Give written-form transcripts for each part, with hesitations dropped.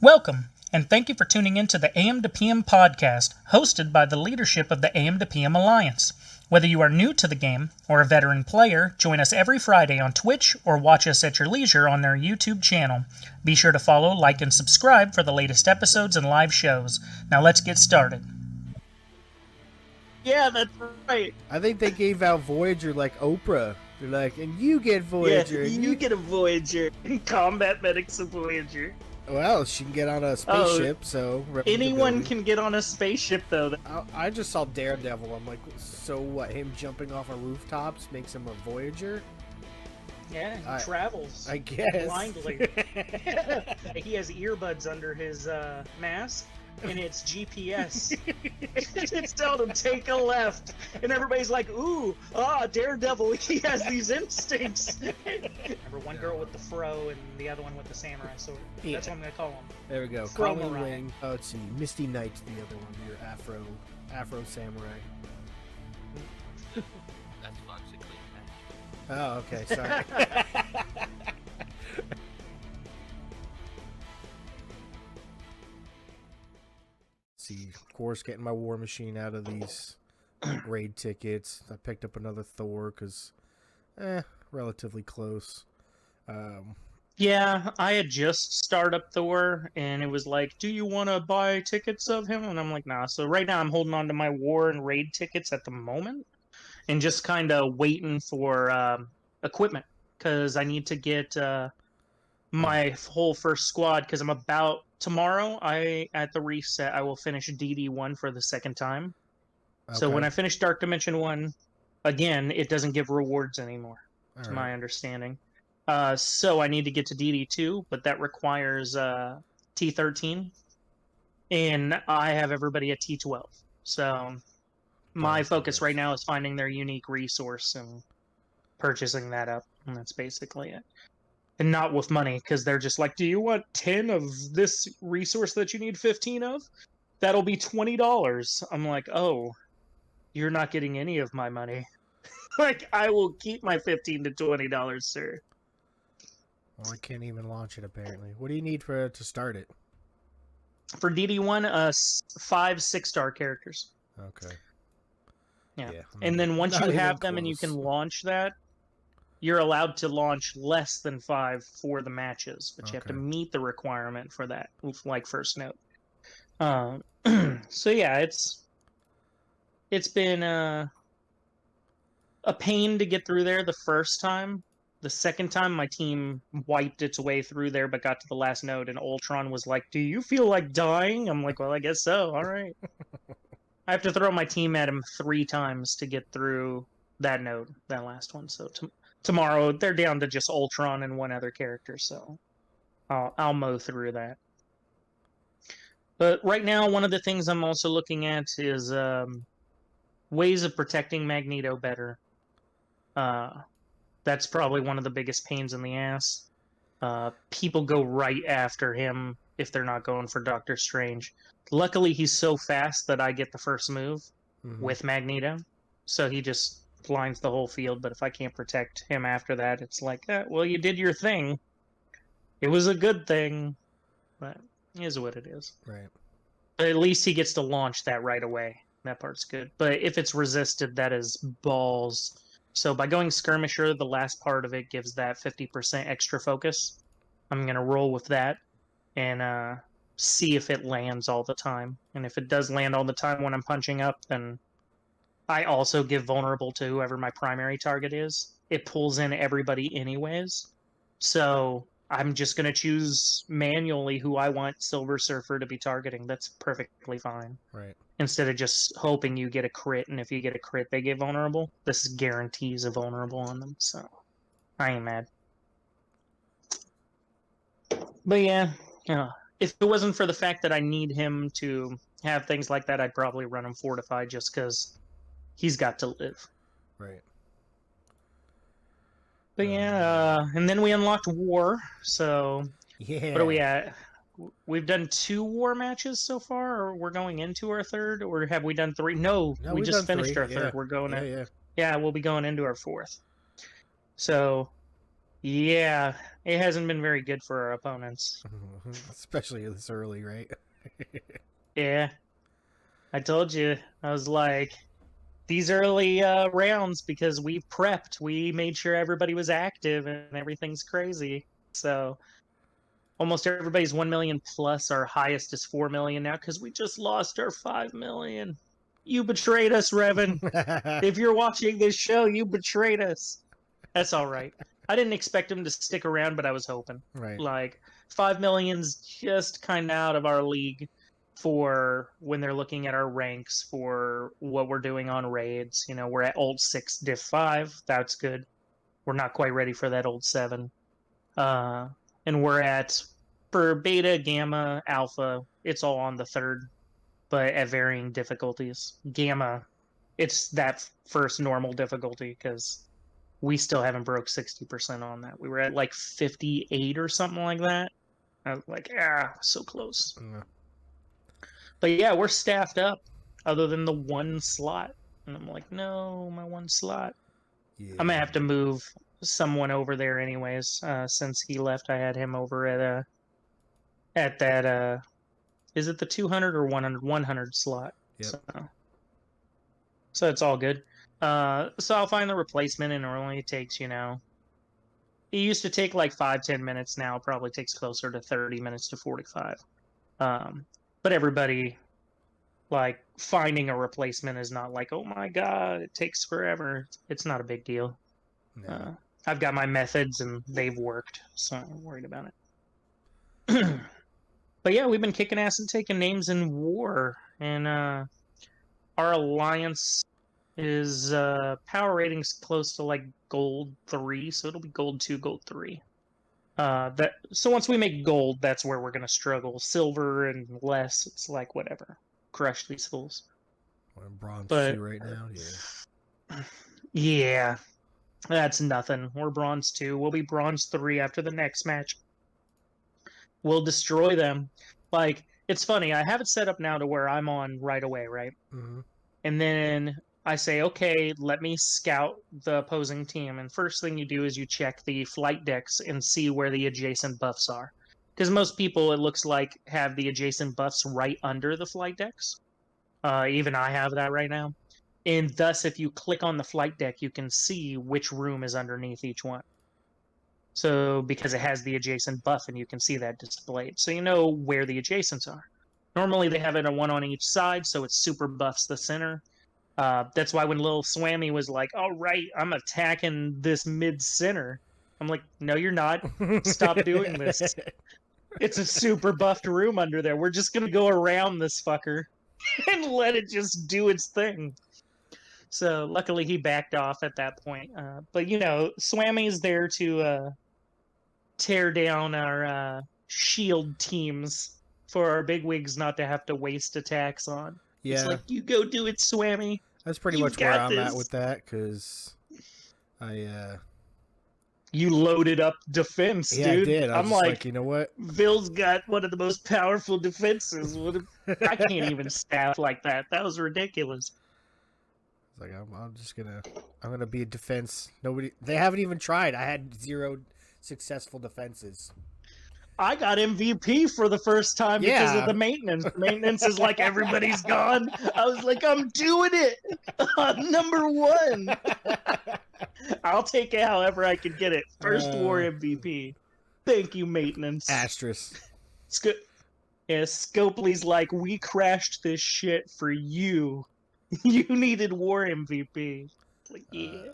Welcome, and thank you for tuning in to the AM-2-PM podcast, hosted by the leadership of the AM-2-PM Alliance. Whether you are new to the game or a veteran player, join us every Friday on Twitch or watch us at your leisure on their YouTube channel. Be sure to follow, like, and subscribe for the latest episodes and live shows. Now let's get started. Yeah, that's right. I think they gave out Voyager like Oprah. They're like, and you get Voyager. Yeah, you get a Voyager. Combat Medic's a Voyager. Well, she can get on a spaceship, so... Anyone can get on a spaceship, though. I just saw Daredevil. I'm like, so what, him jumping off of rooftops makes him a Voyager? Yeah, he travels. I guess. Blindly. He has earbuds under his mask, and it's GPS. It's telling him, take a left. And everybody's like, ooh, Daredevil, he has these instincts. Remember, one girl with the fro and the other one with the samurai sword. Yeah. That's what I'm going to call him. There we go. Colin Wing. Oh, let's see. Misty Knight's the other one. Your Afro samurai. That's Foxy Clean. Oh, okay. Sorry. See, of course, getting my War Machine out of these raid tickets. I picked up another Thor because, relatively close. Yeah, I had just started up Thor, and it was like, do you want to buy tickets of him? And I'm like, nah. So right now I'm holding on to my War and Raid tickets at the moment, and just kind of waiting for equipment, because I need to get my whole first squad, because I'm about... Tomorrow, at the reset, I will finish DD1 for the second time. Okay. So when I finish Dark Dimension 1, again, it doesn't give rewards anymore, to my understanding. So I need to get to DD2, but that requires T13. And I have everybody at T12. So my focus right now is finding their unique resource and purchasing that up. And that's basically it. And not with money, because they're just like, do you want 10 of this resource that you need 15 of? That'll be $20. I'm like, oh, you're not getting any of my money. Like, I will keep my $15 to $20, sir. Well, I can't even launch it, apparently. What do you need to start it? For DD1, 5 6-star characters. Okay. Yeah. And then once you have them close. And you can launch that, you're allowed to launch less than 5 for the matches, but you have to meet the requirement for that, like First Note. So yeah, it's been a pain to get through there the first time. The second time, my team wiped its way through there, but got to the last node, and Ultron was like, do you feel like dying? I'm like, well, I guess so. All right. I have to throw my team at him 3 times to get through that node, that last one. So tomorrow, they're down to just Ultron and one other character, so I'll mow through that. But right now, one of the things I'm also looking at is ways of protecting Magneto better. That's probably one of the biggest pains in the ass. People go right after him if they're not going for Doctor Strange. Luckily, he's so fast that I get the first move with Magneto, so he just blinds the whole field. But if I can't protect him after that, it's like, well, you did your thing. It was a good thing, but it is what it is. Right. But at least he gets to launch that right away. That part's good. But if it's resisted, that is balls. So by going Skirmisher, the last part of it gives that 50% extra focus. I'm going to roll with that and see if it lands all the time. And if it does land all the time when I'm punching up, then I also give vulnerable to whoever my primary target is. It pulls in everybody anyways. So I'm just going to choose manually who I want Silver Surfer to be targeting. That's perfectly fine. Right. Instead of just hoping you get a crit, and if you get a crit, they get vulnerable. This guarantees a vulnerable on them, so I ain't mad. But yeah, if it wasn't for the fact that I need him to have things like that, I'd probably run him fortified just because he's got to live. Right. But yeah, and then we unlocked War, so yeah. What are we at? We've done 2 War matches so far, or we're going into our third, or have we done 3? No, we just finished 3. our third. We're going yeah. Yeah, we'll be going into our 4th. So Yeah, it hasn't been very good for our opponents. Especially this early, right? Yeah, I told you. I was like, these early rounds, because we prepped, we made sure everybody was active and everything's crazy. So almost everybody's 1 million plus. Our highest is 4 million now because we just lost our 5 million. You betrayed us, Revan. If you're watching this show, you betrayed us. That's all right. I didn't expect him to stick around, but I was hoping. Right. Like 5 million's just kind of out of our league for when they're looking at our ranks for what we're doing on raids. You know, we're at old 6 diff 5. That's good. We're not quite ready for that old 7. And we're at, for beta, gamma, alpha, it's all on the 3rd, but at varying difficulties. Gamma, it's that first normal difficulty because we still haven't broke 60% on that. We were at like 58 or something like that. I was like, so close. Yeah. But yeah, we're staffed up other than the one slot. And I'm like, no, my one slot. Yeah. I'm gonna have to move someone over there anyways. Since he left, I had him over at that is it the 200 or 100 slot? Yep. So it's all good. So I'll find the replacement, and it only takes, it used to take like 5-10 minutes. Now it probably takes closer to 30 minutes to 45. But everybody, like, finding a replacement is not like, oh my god, it takes forever. It's not a big deal. No. I've got my methods and they've worked, so I'm not worried about it. But yeah, we've been kicking ass and taking names in war, and our alliance is power ratings close to like gold 3, so it'll be gold 2, gold 3. So once we make gold, that's where we're gonna struggle. Silver and less, it's like whatever, crush these fools. We're in bronze But 2 right now. Yeah. yeah, that's nothing. We're bronze 2. We'll be bronze 3 after the next match. We'll destroy them. Like, it's funny. I have it set up now to where I'm on right away, right? Mm-hmm. And then I say, okay, let me scout the opposing team. And first thing you do is you check the flight decks and see where the adjacent buffs are. Because most people, it looks like, have the adjacent buffs right under the flight decks. Even I have that right now. And thus, if you click on the flight deck, you can see which room is underneath each one. So, because it has the adjacent buff and you can see that displayed. So you know where the adjacents are. Normally they have it a one on each side, so it super buffs the center. That's why when Lil Swammy was like, all right, I'm attacking this mid-center. I'm like, no, you're not. Stop doing this. It's a super buffed room under there. We're just going to go around this fucker and let it just do its thing. So luckily he backed off at that point. But, Swammy's there to tear down our shield teams for our bigwigs not to have to waste attacks on. Yeah. It's like, you go do it, Swammy. That's pretty You much where got I'm at this. with that, because You loaded up defense, yeah, dude. I did. I was I'm just like, you know what? Bill's got one of the most powerful defenses. I can't even staff like that. That was ridiculous. It's like I'm gonna be a defense. They haven't even tried. I had 0 successful defenses. I got MVP for the first time because Yeah. of the maintenance. Maintenance is like, everybody's gone. I was like, I'm doing it. I'm number 1. I'll take it however I can get it. First war MVP. Thank you, maintenance. Asterisk. Scopely's like, we crashed this shit for you. You needed war MVP. Like, yeah.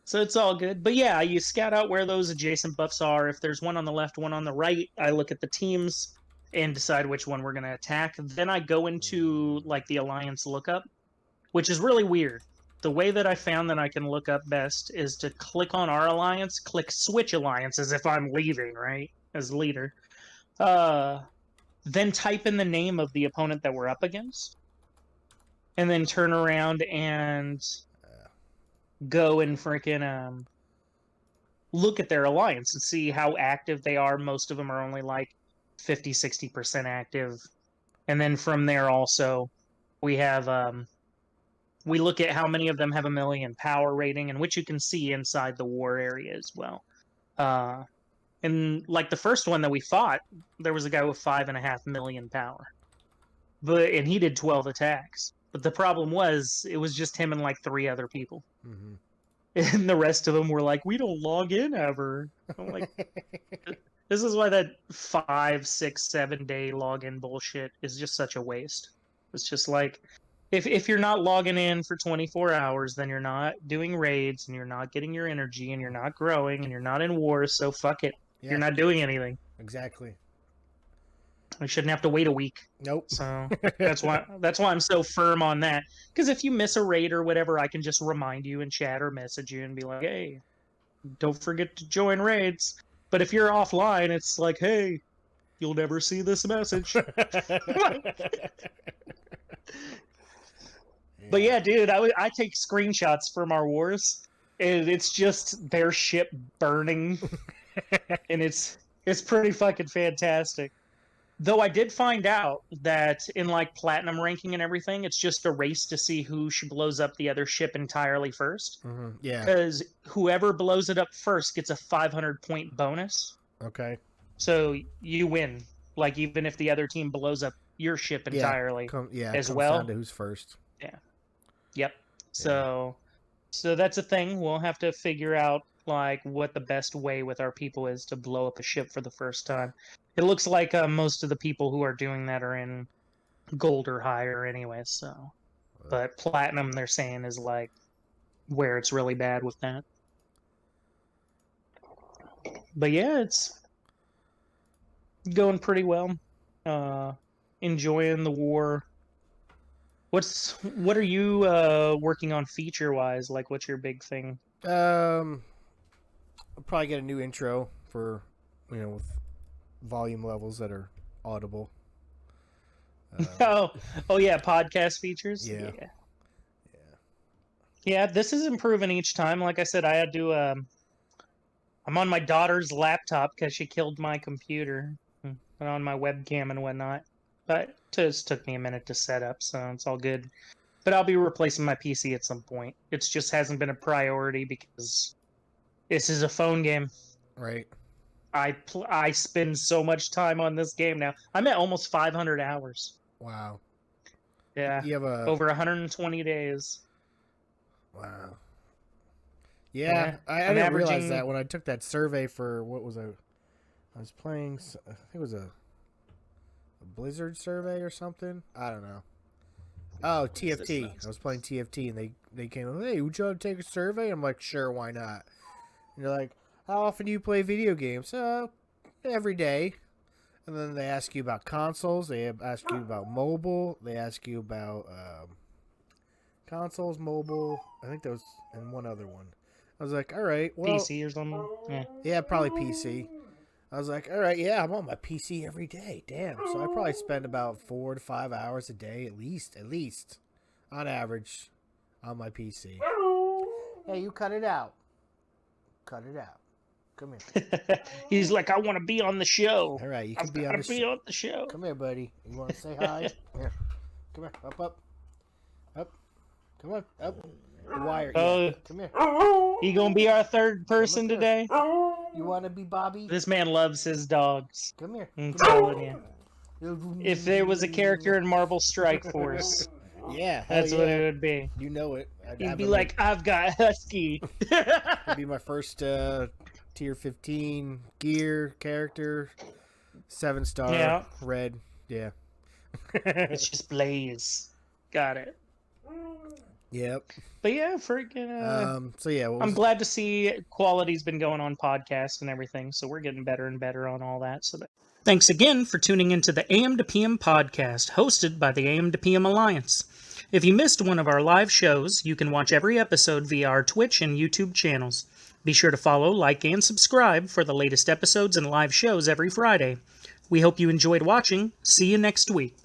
So it's all good. But yeah, you scout out where those adjacent buffs are. If there's one on the left, one on the right, I look at the teams and decide which one we're going to attack. Then I go into like the alliance lookup, which is really weird. The way that I found that I can look up best is to click on our alliance, click switch alliance as if I'm leaving, right? As leader. Then type in the name of the opponent that we're up against. And then turn around and go and freaking look at their alliance and see how active they are. Most of them are only like 50-60% active. And then from there also, we have we look at how many of them have a million power rating, and which you can see inside the war area as well. And like the first one that we fought, there was a guy with 5.5 million power, and he did 12 attacks. But the problem was, it was just him and like 3 other people. Mm-hmm. And the rest of them were like, we don't log in ever. I'm like, this is why that 5, 6, 7 day login bullshit is just such a waste. It's just like, if you're not logging in for 24 hours, then you're not doing raids, and you're not getting your energy, and you're not growing, and you're not in wars, so fuck it. Yeah. You're not doing anything. Exactly. We shouldn't have to wait a week. Nope. So that's why I'm so firm on that. Because if you miss a raid or whatever, I can just remind you in chat or message you and be like, hey, don't forget to join raids. But if you're offline, it's like, hey, you'll never see this message. But yeah, dude, I take screenshots from our wars, and it's just their ship burning, and it's pretty fucking fantastic. Though I did find out that in like platinum ranking and everything, it's just a race to see who blows up the other ship entirely first. Mm-hmm. Yeah. Because whoever blows it up first gets a 500-point bonus. Okay. So you win, like even if the other team blows up your ship entirely as well. Down to who's first. Yeah. Yep. So that's a thing. We'll have to figure out like what the best way with our people is to blow up a ship for the first time. It looks like most of the people who are doing that are in gold or higher anyway, so. But platinum, they're saying, is like where it's really bad with that. But yeah, it's going pretty well. Enjoying the war. What are you working on feature-wise? Like, what's your big thing? I'll probably get a new intro for, with volume levels that are audible. Oh yeah, podcast features. Yeah, this is improving each time. Like I said, I had to. I'm on my daughter's laptop because she killed my computer, and on my webcam and whatnot. But it just took me a minute to set up, so it's all good. But I'll be replacing my PC at some point. It just hasn't been a priority because this is a phone game. Right. I spend so much time on this game now. I'm at almost 500 hours. Wow. Yeah. You have over 120 days. Wow. Yeah, I didn't realize that when I took that survey for I was playing. I think it was a Blizzard survey or something. I don't know. Oh, TFT. I was playing TFT, and they came. Hey, would you want to take a survey? I'm like, sure, why not? And they're like, how often do you play video games? Every day. And then they ask you about consoles. They ask you about mobile. They ask you about consoles, mobile. I think there was, and one other one. I was like, all right, well, PC or something. Yeah, probably PC. I was like, all right, yeah, I'm on my PC every day. Damn. So I probably spend about 4 to 5 hours a day, at least, on average, on my PC. Hey, you cut it out. Cut it out. Come here. He's like, I want to be on the show. All right, you can be on the show. Come here, buddy. You want to say hi? Here. Come here. Up. Come on. Up. The wire. Yeah. Come here. You gonna be our third person today? You want to be Bobby? This man loves his dogs. Come here. I'm telling you. If there was a character in Marvel Strike Force, yeah, that's what it would be. You know it. He'd be like, I've got Husky. It'd be my first tier 15 gear character, 7-star, yeah. Red. Yeah. It's just Blaze. Got it. Yep. But yeah, freaking. So yeah, I'm glad to see quality's been going on podcasts and everything, so we're getting better and better on all that. Thanks again for tuning into the AM-2-PM podcast, hosted by the AM-2-PM Alliance. If you missed one of our live shows, you can watch every episode via our Twitch and YouTube channels. Be sure to follow, like, and subscribe for the latest episodes and live shows every Friday. We hope you enjoyed watching. See you next week.